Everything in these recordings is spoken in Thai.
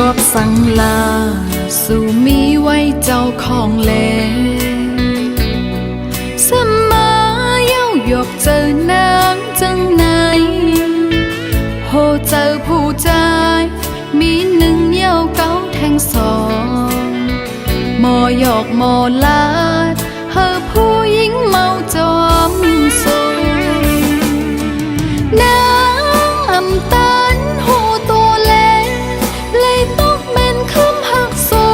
กอบสังลาสู่มีไว้เจ้าของแลสมาเย้ายกเจอนางจังไหนโหเจอผู้ใจมีหนึ่งเย้าเก้าแทงสองหมอยอกหมอลาดเฮอผู้หญิงเมาจอมสูนางอำตันหูตัวเล็กเลยตกเม่นขึ้นหักสู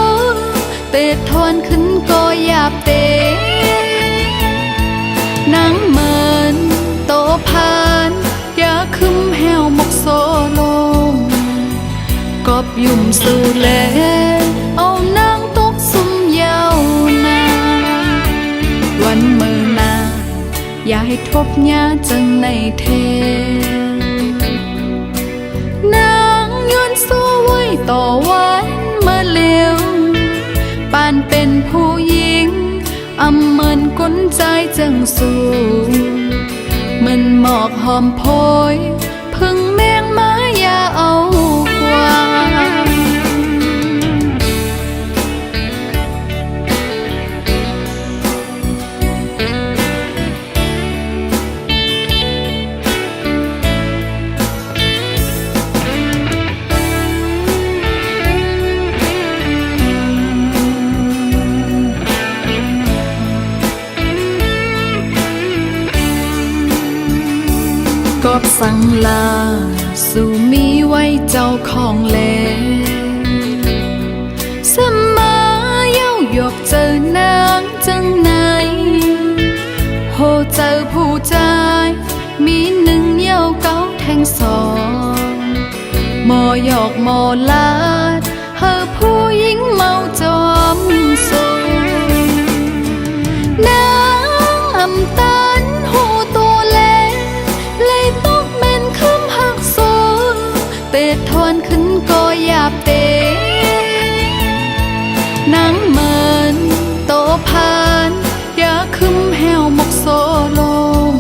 เตะทอนขึ้นก็หยาบเตะนางเหมือนโตพานอย่าคึมแหวหมกโซลงกอบยุ่มสู่แลเอานางตกสุ่มยาวนานวันมือนาอย่าให้ทบยาจังในเทนางย้อนสู้ไว้ต่อวันเมื่อเลี้ยวปานเป็นผู้หญิงอำเมินก้นใจจังสู้มันหมอกหอมโพยพึ่งแมงมาอย่าเอากว่ากอบสังลาสู่มีไว้เจ้าของแลสมาเย้ายกเจอนางจังไหนโหเจอผู้ใจมีหนึ่งเย้าเก้าแทงสองหมอยอกหมอลาดเฮอผู้หญิงเมาจอมสูนางอำตันหูตัวเล็กเลยตกเม่นขึ้นหักสูเตะทอนขึ้นก็หยาบเตะนางเหมือนโตพานอย่าคึมแหวหมกโซลง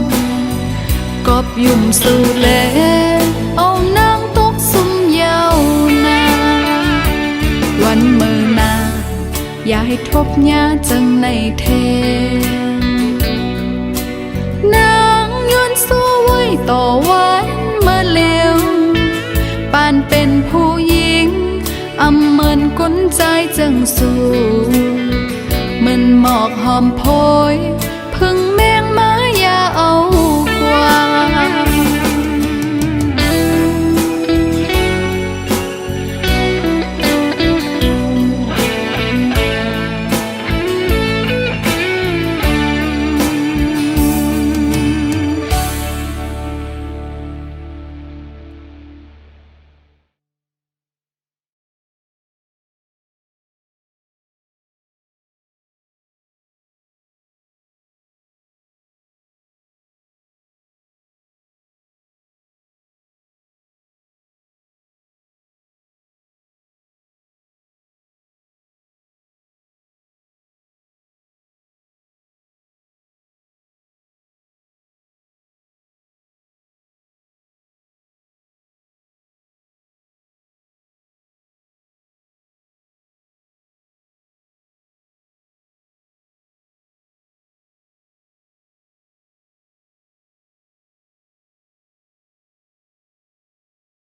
กอบยุ่มสู่แลเอานางตกสุ่มยาวนานวันมือนาอย่าให้ทบยาจังในเทนางย้อนสู้ไว้ต่อวันเมื่อเลี้ยวปานเป็นผู้หญิงอำเมินก้นใจจังสู้มันหมอกหอมโพย